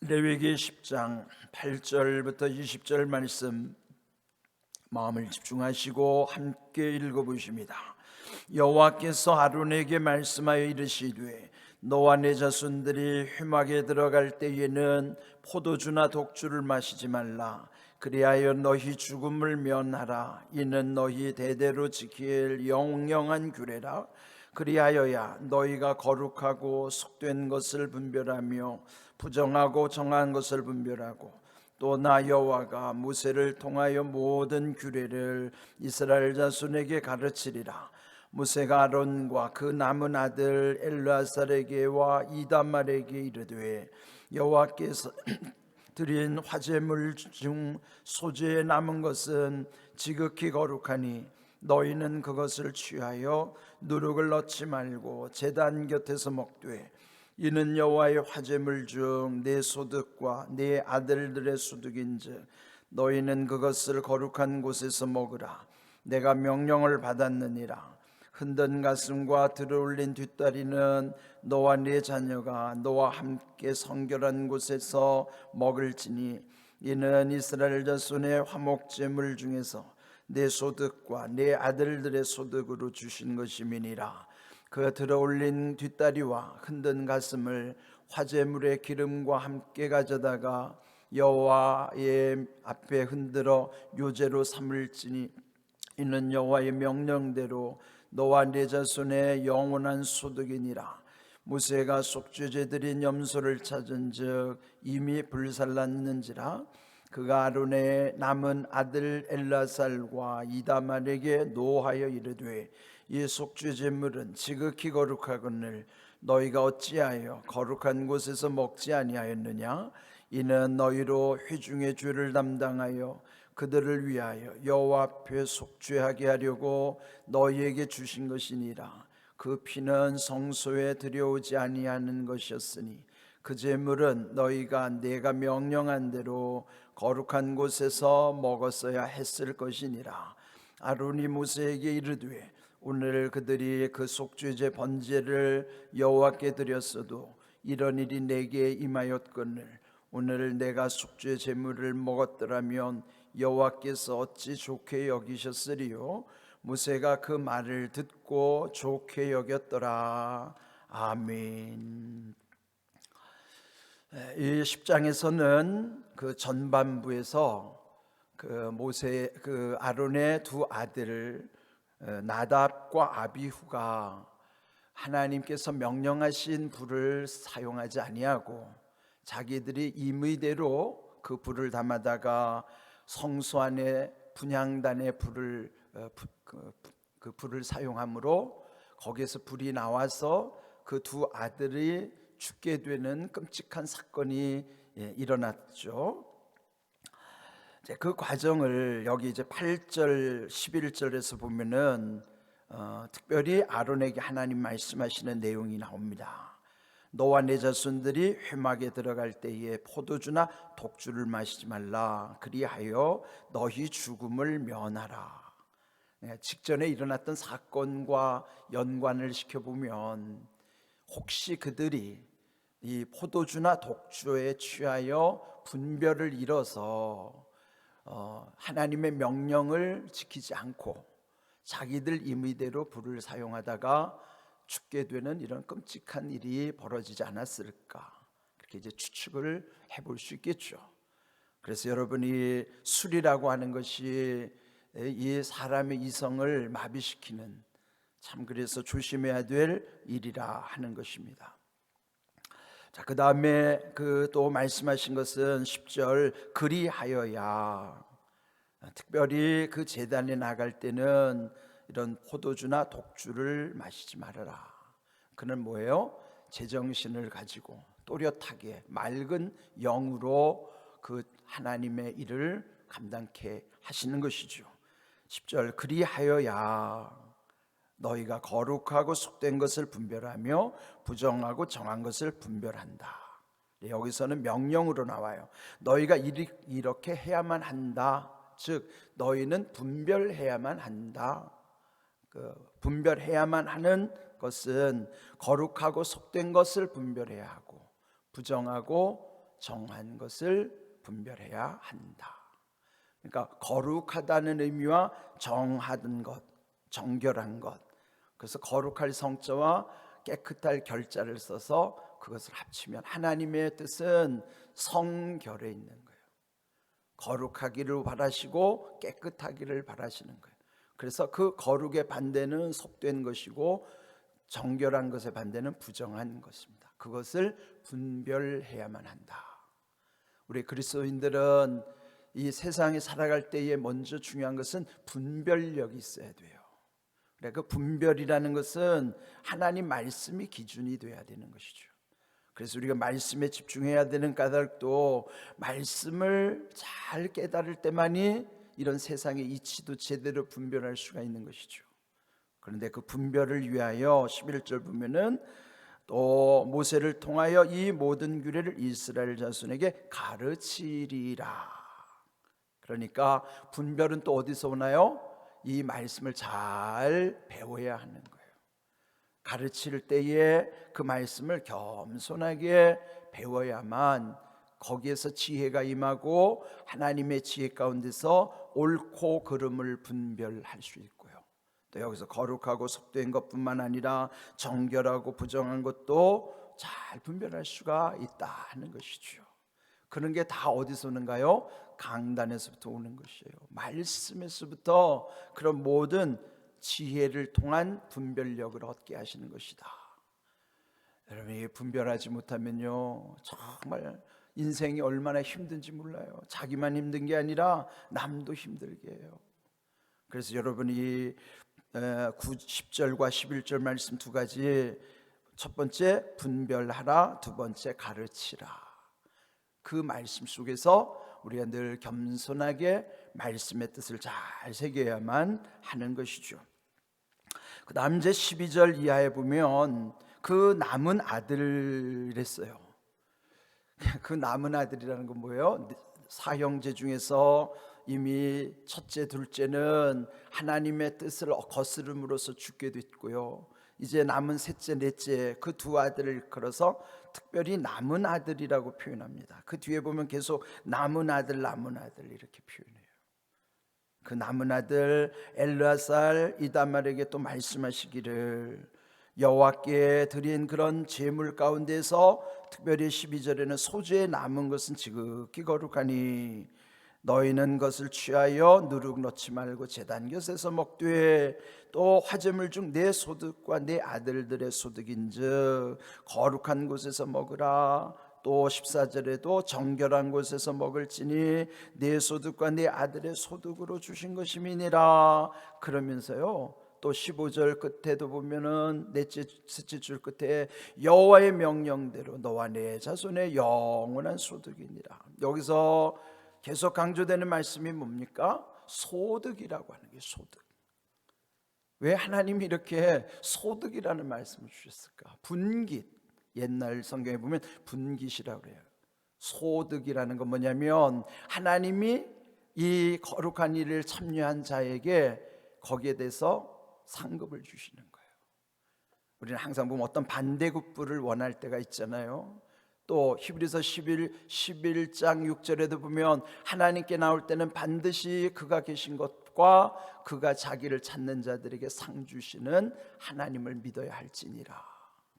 레위기 10장 8절부터 20절 말씀 마음을 집중하시고 함께 읽어보십니다. 여호와께서 아론에게 말씀하여 이르시되 너와 네 자손들이 회막에 들어갈 때에는 포도주나 독주를 마시지 말라. 그리하여 너희 죽음을 면하라. 이는 너희 대대로 지킬 영영한 규례라. 그리하여야 너희가 거룩하고 속된 것을 분별하며 부정하고 정한 것을 분별하고 또 나 여호와가 모세를 통하여 모든 규례를 이스라엘 자손에게 가르치리라. 모세가 아론과 그 남은 아들 엘르아살에게와 이다말에게 이르되 여호와께서 드린 화제물 중 소재에 남은 것은 지극히 거룩하니 너희는 그것을 취하여 누룩을 넣지 말고 제단 곁에서 먹되 이는 여호와의 화제물 중 내 소득과 내 아들들의 소득인즉 너희는 그것을 거룩한 곳에서 먹으라. 내가 명령을 받았느니라. 흔든 가슴과 들어올린 뒷다리는 너와 네 자녀가 너와 함께 성결한 곳에서 먹을지니 이는 이스라엘 자손의 화목제물 중에서 내 소득과 내 아들들의 소득으로 주신 것임이니라. 그 들어올린 뒷다리와 흔든 가슴을 화제물의 기름과 함께 가져다가 여호와의 앞에 흔들어 요제로 삼을지니 이는 여호와의 명령대로 너와 네 자손의 영원한 소득이니라. 모세가 속죄제 드린 염소를 찾은즉 이미 불살랐는지라. 그가 아론의 남은 아들 엘라살과 이다말에게 노하여 이르되 이 속죄제물은 지극히 거룩하거늘 너희가 어찌하여 거룩한 곳에서 먹지 아니하였느냐. 이는 너희로 회중의 죄를 담당하여 그들을 위하여 여호와 앞에 속죄하게 하려고 너희에게 주신 것이니라. 그 피는 성소에 들여오지 아니하는 것이었으니 그 제물은 너희가 내가 명령한 대로 거룩한 곳에서 먹었어야 했을 것이니라. 아론이 모세에게 이르되 오늘 그들이 그 속죄제 번제를 여호와께 드렸어도 이런 일이 내게 임하였거늘 오늘 내가 속죄 제물을 먹었더라면 여호와께서 어찌 좋게 여기셨으리요. 모세가 그 말을 듣고 좋게 여겼더라. 아멘. 이 10장에서는 그 전반부에서 그 아론의 두 아들 나답과 아비후가 하나님께서 명령하신 불을 사용하지 아니하고 자기들이 임의대로 그 불을 담아다가 성소 안에 분향단의 불을 그 불을 사용함으로 거기에서 불이 나와서 그 두 아들이 죽게 되는 끔찍한 사건이 일어났죠. 그 과정을 여기 이제 8절 11절에서 보면은 특별히 아론에게 하나님 말씀하시는 내용이 나옵니다. 너와 내 자손들이 회막에 들어갈 때에 포도주나 독주를 마시지 말라. 그리하여 너희 죽음을 면하라. 직전에 일어났던 사건과 연관을 시켜보면 혹시 그들이 이 포도주나 독주에 취하여 분별을 잃어서 하나님의 명령을 지키지 않고 자기들 임의대로 불을 사용하다가 죽게 되는 이런 끔찍한 일이 벌어지지 않았을까, 그렇게 이제 추측을 해볼 수 있겠죠. 그래서 여러분이 술이라고 하는 것이 이 사람의 이성을 마비시키는, 참 그래서 조심해야 될 일이라 하는 것입니다. 자, 그 다음에 또 말씀하신 것은 10절 그리하여야, 특별히 그 제단에 나갈 때는 이런 포도주나 독주를 마시지 말아라. 그는 뭐예요? 제정신을 가지고 또렷하게 맑은 영으로 그 하나님의 일을 감당케 하시는 것이죠. 10절 그리하여야 너희가 거룩하고 속된 것을 분별하며 부정하고 정한 것을 분별한다. 여기서는 명령으로 나와요. 너희가 이렇게 해야만 한다. 즉 너희는 분별해야만 한다. 분별해야만 하는 것은 거룩하고 속된 것을 분별해야 하고 부정하고 정한 것을 분별해야 한다. 그러니까 거룩하다는 의미와 정하던 것, 정결한 것, 그래서 거룩할 성자와 깨끗할 결자를 써서 그것을 합치면 하나님의 뜻은 성결에 있는 거예요. 거룩하기를 바라시고 깨끗하기를 바라시는 거예요. 그래서 그 거룩의 반대는 속된 것이고 정결한 것의 반대는 부정한 것입니다. 그것을 분별해야만 한다. 우리 그리스도인들은 이 세상에 살아갈 때에 먼저 중요한 것은 분별력이 있어야 돼요. 그 분별이라는 것은 하나님 말씀이 기준이 돼야 되는 것이죠. 그래서 우리가 말씀에 집중해야 되는 까닭도 말씀을 잘 깨달을 때만이 이런 세상의 이치도 제대로 분별할 수가 있는 것이죠. 그런데 그 분별을 위하여 11절 보면은 또 모세를 통하여 이 모든 규례를 이스라엘 자손에게 가르치리라. 그러니까 분별은 또 어디서 오나요? 이 말씀을 잘 배워야 하는 거예요. 가르칠 때에 그 말씀을 겸손하게 배워야만 거기에서 지혜가 임하고 하나님의 지혜 가운데서 옳고 그름을 분별할 수 있고요. 또 여기서 거룩하고 속된 것뿐만 아니라 정결하고 부정한 것도 잘 분별할 수가 있다는 것이죠. 그런 게 다 어디서 오는가요? 강단에서부터 오는 것이에요. 말씀에서부터 그런 모든 지혜를 통한 분별력을 얻게 하시는 것이다. 여러분이 분별하지 못하면요, 정말 인생이 얼마나 힘든지 몰라요. 자기만 힘든 게 아니라 남도 힘들게 해요. 그래서 여러분이 10절과 11절 말씀 두 가지, 첫 번째 분별하라, 두 번째 가르치라. 그 말씀 속에서 우리가 늘 겸손하게 말씀의 뜻을 잘 새겨야만 하는 것이죠. 그 다음 이제 12절 이하에 보면 그 남은 아들이랬어요. 그 남은 아들이라는 건 뭐예요? 사형제 중에서 이미 첫째, 둘째는 하나님의 뜻을 거스름으로써 죽게 됐고요. 이제 남은 셋째, 넷째 그 두 아들을 걸어서 특별히 남은 아들이라고 표현합니다. 그 뒤에 보면 계속 남은 아들, 남은 아들 이렇게 표현해요. 그 남은 아들 엘르아살 이다말에게 또 말씀하시기를, 여호와께 드린 그런 제물 가운데서 특별히 12절에는 소재에 남은 것은 지극히 거룩하니 너희는 것을 취하여 누룩 넣지 말고 제단 곁에서 먹되 또 화제물 중 내 소득과 내 아들들의 소득인즉 거룩한 곳에서 먹으라. 또 14절에도 정결한 곳에서 먹을지니 내 소득과 내 아들의 소득으로 주신 것임이니라. 그러면서요 또 15절 끝에도 보면은 셋째 줄 끝에 여호와의 명령대로 너와 내 자손의 영원한 소득이니라. 여기서 계속 강조되는 말씀이 뭡니까? 소득이라고 하는 게 소득. 왜 하나님이 이렇게 소득이라는 말씀을 주셨을까? 분깃, 옛날 성경에 보면 분깃이라고 그래요. 소득이라는 건 뭐냐면 하나님이 이 거룩한 일을 참여한 자에게 거기에 대해서 상급을 주시는 거예요. 우리는 항상 보면 어떤 반대급부를 원할 때가 있잖아요. 또 히브리서 11장 6절에도 보면 하나님께 나올 때는 반드시 그가 계신 것과 그가 자기를 찾는 자들에게 상 주시는 하나님을 믿어야 할지니라.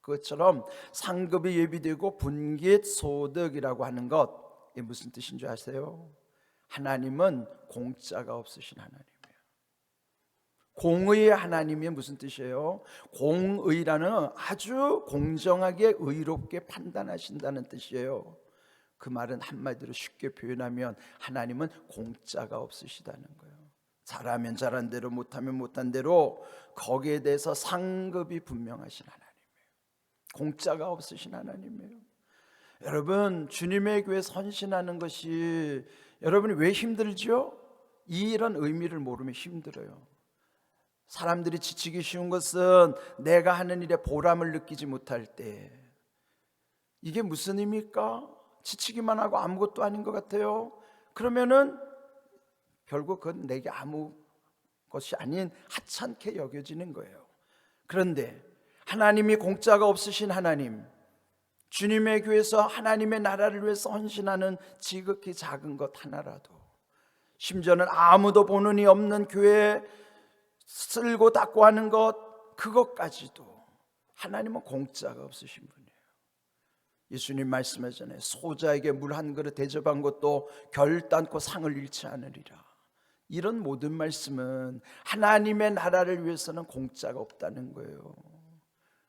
그것처럼 상급이 예비되고 분깃 소득이라고 하는 것, 이게 무슨 뜻인 줄 아세요? 하나님은 공짜가 없으신 하나님이에요. 공의의 하나님이 무슨 뜻이에요? 공의라는 아주 공정하게 의롭게 판단하신다는 뜻이에요. 그 말은 한마디로 쉽게 표현하면 하나님은 공짜가 없으시다는 거예요. 잘하면 잘한 대로, 못하면 못한 대로 거기에 대해서 상급이 분명하신 하나님이에요. 공짜가 없으신 하나님이에요. 여러분, 주님의 교회 선신하는 것이 여러분이 왜 힘들죠? 이런 의미를 모르면 힘들어요. 사람들이 지치기 쉬운 것은 내가 하는 일에 보람을 느끼지 못할 때. 이게 무슨 의미일까? 지치기만 하고 아무것도 아닌 것 같아요. 그러면은 결국 그건 내게 아무 것이 아닌 하찮게 여겨지는 거예요. 그런데 하나님이 공짜가 없으신 하나님, 주님의 교회에서 하나님의 나라를 위해서 헌신하는 지극히 작은 것 하나라도, 심지어는 아무도 보는 이 없는 교회에 쓸고 닦고 하는 것, 그것까지도 하나님은 공짜가 없으신 분이에요. 예수님 말씀하셨잖아요. 소자에게 물 한 그릇 대접한 것도 결단코 상을 잃지 않으리라. 이런 모든 말씀은 하나님의 나라를 위해서는 공짜가 없다는 거예요.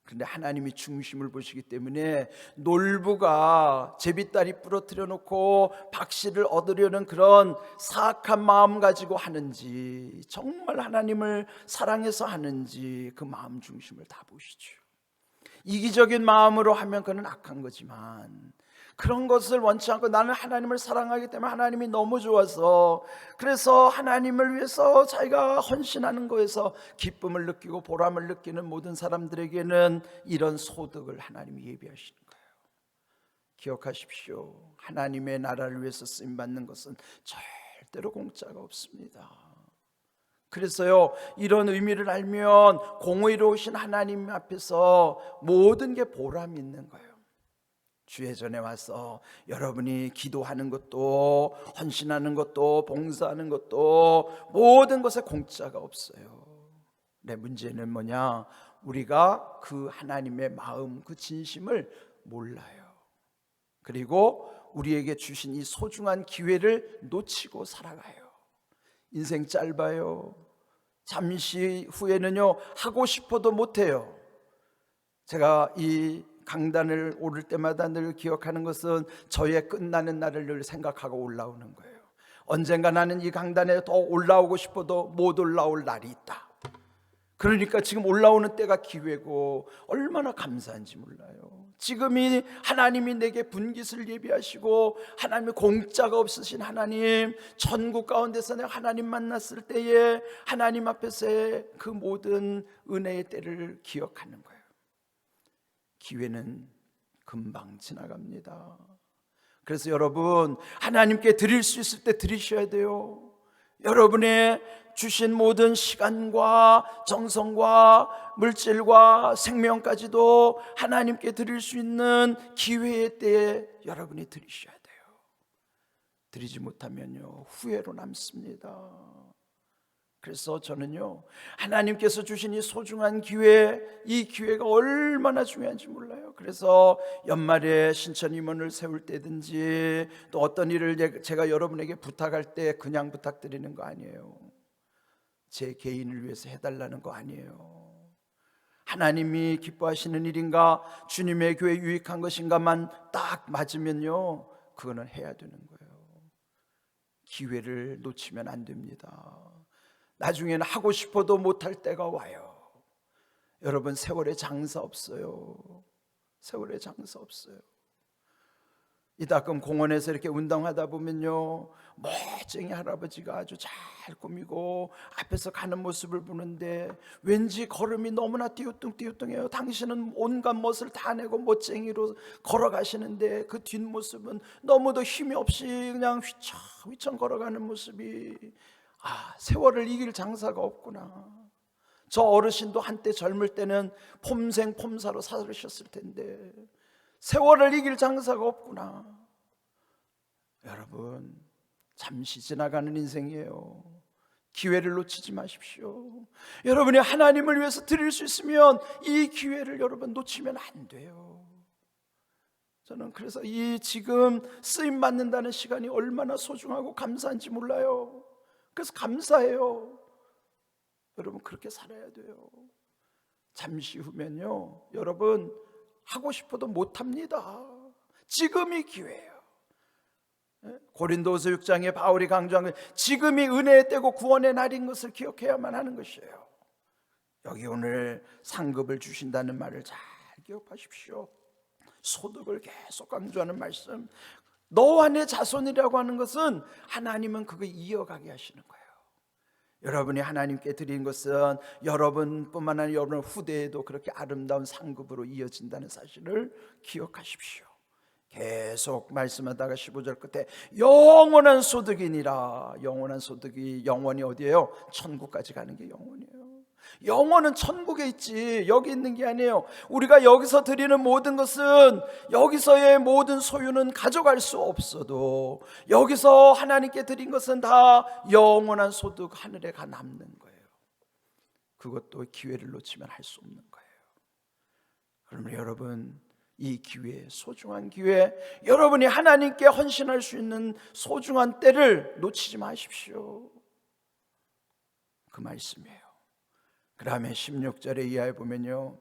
그런데 하나님이 중심을 보시기 때문에 놀부가 제비다리 부러뜨려 놓고 박씨를 얻으려는 그런 사악한 마음 가지고 하는지, 정말 하나님을 사랑해서 하는지 그 마음 중심을 다 보시죠. 이기적인 마음으로 하면 그는 악한 거지만, 그런 것을 원치 않고 나는 하나님을 사랑하기 때문에 하나님이 너무 좋아서, 그래서 하나님을 위해서 자기가 헌신하는 거에서 기쁨을 느끼고 보람을 느끼는 모든 사람들에게는 이런 소득을 하나님이 예비하시는 거예요. 기억하십시오. 하나님의 나라를 위해서 쓰임받는 것은 절대로 공짜가 없습니다. 그래서요, 이런 의미를 알면 공의로우신 하나님 앞에서 모든 게 보람이 있는 거예요. 주의 전에 와서 여러분이 기도하는 것도, 헌신하는 것도, 봉사하는 것도, 모든 것에 공짜가 없어요. 내 문제는 뭐냐? 우리가 그 하나님의 마음, 그 진심을 몰라요. 그리고 우리에게 주신 이 소중한 기회를 놓치고 살아가요. 인생 짧아요. 잠시 후에는요, 하고 싶어도 못해요. 제가 이 강단을 오를 때마다 늘 기억하는 것은 저의 끝나는 날을 늘 생각하고 올라오는 거예요. 언젠가 나는 이 강단에 더 올라오고 싶어도 못 올라올 날이 있다. 그러니까 지금 올라오는 때가 기회고 얼마나 감사한지 몰라요. 지금이 하나님이 내게 분깃을 예비하시고 하나님의 공짜가 없으신 하나님, 천국 가운데서 내가 하나님 만났을 때에 하나님 앞에서의 그 모든 은혜의 때를 기억하는 거예요. 기회는 금방 지나갑니다. 그래서 여러분, 하나님께 드릴 수 있을 때 드리셔야 돼요. 여러분의 주신 모든 시간과 정성과 물질과 생명까지도 하나님께 드릴 수 있는 기회의 때에 여러분이 드리셔야 돼요. 드리지 못하면요, 후회로 남습니다. 그래서 저는요, 하나님께서 주신 이 소중한 기회, 이 기회가 얼마나 중요한지 몰라요. 그래서 연말에 신천 임원을 세울 때든지 또 어떤 일을 제가 여러분에게 부탁할 때 그냥 부탁드리는 거 아니에요. 제 개인을 위해서 해달라는 거 아니에요. 하나님이 기뻐하시는 일인가, 주님의 교회에 유익한 것인가만 딱 맞으면요, 그거는 해야 되는 거예요. 기회를 놓치면 안 됩니다. 나중에는 하고 싶어도 못할 때가 와요. 여러분, 세월에 장사 없어요. 세월에 장사 없어요. 이따금 공원에서 이렇게 운동하다 보면요, 멋쟁이 할아버지가 아주 잘 꾸미고 앞에서 가는 모습을 보는데 왠지 걸음이 너무나 띄우뚱띄우뚱해요. 당신은 온갖 멋을 다 내고 멋쟁이로 걸어가시는데 그 뒷모습은 너무도 힘이 없이 그냥 휘청휘청 걸어가는 모습이, 세월을 이길 장사가 없구나. 저 어르신도 한때 젊을 때는 폼생 폼사로 살으셨을 텐데 세월을 이길 장사가 없구나. 여러분, 잠시 지나가는 인생이에요. 기회를 놓치지 마십시오. 여러분이 하나님을 위해서 드릴 수 있으면 이 기회를 여러분 놓치면 안 돼요. 저는 그래서 이 지금 쓰임 받는다는 시간이 얼마나 소중하고 감사한지 몰라요. 그래서 감사해요. 여러분, 그렇게 살아야 돼요. 잠시 후면요, 여러분 하고 싶어도 못합니다. 지금이 기회예요. 고린도서 6장에 바울이 강조한 것, 지금이 은혜의 때고 구원의 날인 것을 기억해야만 하는 것이에요. 여기 오늘 상급을 주신다는 말을 잘 기억하십시오. 소득을 계속 강조하는 말씀, 너와 내 자손이라고 하는 것은 하나님은 그거 이어가게 하시는 거예요. 여러분이 하나님께 드린 것은 여러분뿐만 아니라 여러분 후대에도 그렇게 아름다운 상급으로 이어진다는 사실을 기억하십시오. 계속 말씀하다가 15절 끝에 영원한 소득이니라. 영원한 소득이, 영원이 어디예요? 천국까지 가는 게 영원이에요. 영혼은 천국에 있지 여기 있는 게 아니에요. 우리가 여기서 드리는 모든 것은, 여기서의 모든 소유는 가져갈 수 없어도 여기서 하나님께 드린 것은 다 영원한 소득 하늘에 가 남는 거예요. 그것도 기회를 놓치면 할 수 없는 거예요. 그러면 여러분, 이 기회, 소중한 기회, 여러분이 하나님께 헌신할 수 있는 소중한 때를 놓치지 마십시오. 그 말씀이에요. 그 다음에 16절에 이하에 보면요,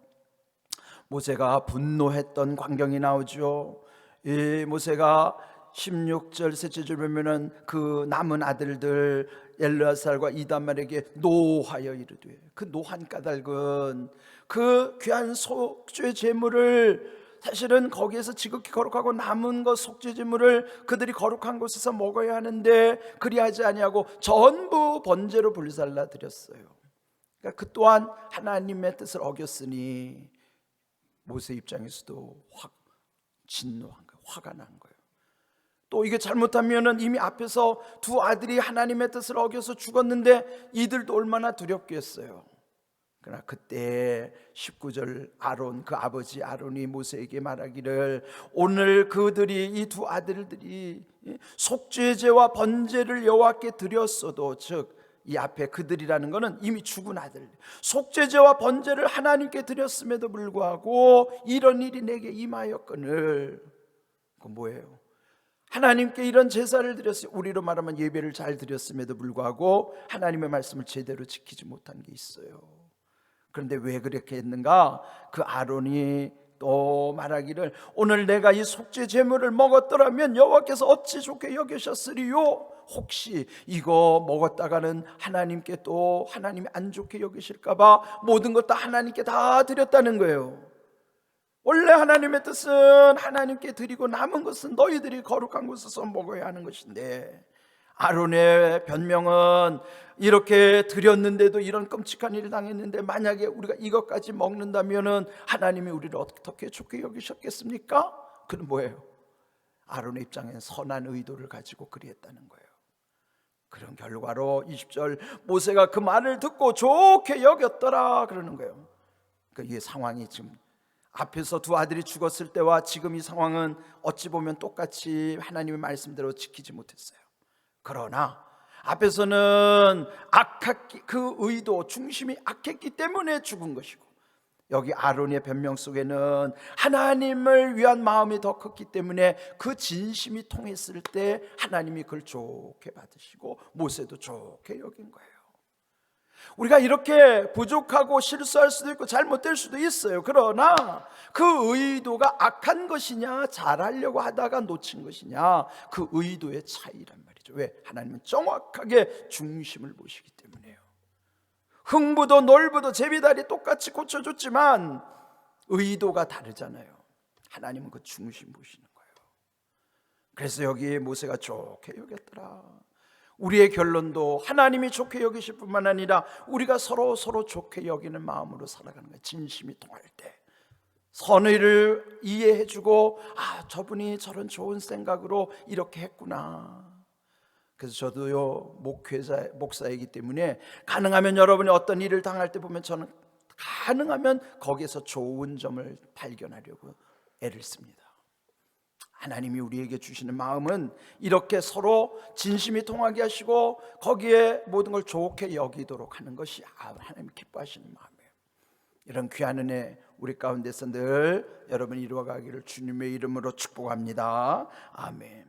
모세가 분노했던 광경이 나오죠. 이 모세가 16절 셋째 줄 보면은 그 남은 아들들 엘르아살과 이다말에게 노하여 이르되, 그 노한 까닭은 그 귀한 속죄 제물을, 사실은 거기에서 지극히 거룩하고 남은 것 속죄 제물을 그들이 거룩한 곳에서 먹어야 하는데 그리하지 아니하고 전부 번제로 불살라 드렸어요. 그러니까 그 또한 하나님의 뜻을 어겼으니 모세 입장에서도 확 진노한 거예요. 화가 난 거예요. 또 이게 잘못하면은 이미 앞에서 두 아들이 하나님의 뜻을 어겨서 죽었는데 이들도 얼마나 두렵겠어요. 그러나 그때 19절 아론, 그 아버지 아론이 모세에게 말하기를, 오늘 그들이, 이 두 아들들이 속죄제와 번제를 여호와께 드렸어도, 즉 이 앞에 그들이라는 것은 이미 죽은 아들, 속죄제와 번제를 하나님께 드렸음에도 불구하고 이런 일이 내게 임하였거늘. 그 뭐예요? 하나님께 이런 제사를 드렸어요. 우리로 말하면 예배를 잘 드렸음에도 불구하고 하나님의 말씀을 제대로 지키지 못한 게 있어요. 그런데 왜 그렇게 했는가? 그 아론이 또 말하기를, 오늘 내가 이 속죄 제물을 먹었더라면 여호와께서 어찌 좋게 여기셨으리요? 혹시 이거 먹었다가는 하나님께 또 하나님이 안 좋게 여기실까 봐 모든 것 다 하나님께 다 드렸다는 거예요. 원래 하나님의 뜻은 하나님께 드리고 남은 것은 너희들이 거룩한 곳에서 먹어야 하는 것인데, 아론의 변명은 이렇게 드렸는데도 이런 끔찍한 일을 당했는데 만약에 우리가 이것까지 먹는다면 하나님이 우리를 어떻게 좋게 여기셨겠습니까? 그건 뭐예요? 아론의 입장엔 선한 의도를 가지고 그리했다는 거예요. 그런 결과로 20절, 모세가 그 말을 듣고 좋게 여겼더라 그러는 거예요. 그러니까 이 상황이 지금 앞에서 두 아들이 죽었을 때와 지금 이 상황은 어찌 보면 똑같이 하나님의 말씀대로 지키지 못했어요. 그러나 앞에서는 악했기, 그 의도, 중심이 악했기 때문에 죽은 것이고, 여기 아론의 변명 속에는 하나님을 위한 마음이 더 컸기 때문에 그 진심이 통했을 때 하나님이 그걸 좋게 받으시고 모세도 좋게 여긴 거예요. 우리가 이렇게 부족하고 실수할 수도 있고 잘못될 수도 있어요. 그러나 그 의도가 악한 것이냐 잘하려고 하다가 놓친 것이냐, 그 의도의 차이란 말이죠. 왜? 하나님은 정확하게 중심을 보시기 때문에요. 흥부도 놀부도 제비다리 똑같이 고쳐줬지만 의도가 다르잖아요. 하나님은 그 중심 보시는 거예요. 그래서 여기 모세가 좋게 여겼더라. 우리의 결론도 하나님이 좋게 여기실 뿐만 아니라 우리가 서로 좋게 여기는 마음으로 살아가는 거예요. 진심이 통할 때 선의를 이해해주고, 아, 저분이 저런 좋은 생각으로 이렇게 했구나. 그래서 저도요, 목사이기 때문에 가능하면 여러분이 어떤 일을 당할 때 보면 저는 가능하면 거기에서 좋은 점을 발견하려고 애를 씁니다. 하나님이 우리에게 주시는 마음은 이렇게 서로 진심이 통하게 하시고 거기에 모든 걸 좋게 여기도록 하는 것이 하나님이 기뻐하시는 마음이에요. 이런 귀한 은혜 우리 가운데서 늘 여러분이 이루어가기를 주님의 이름으로 축복합니다. 아멘.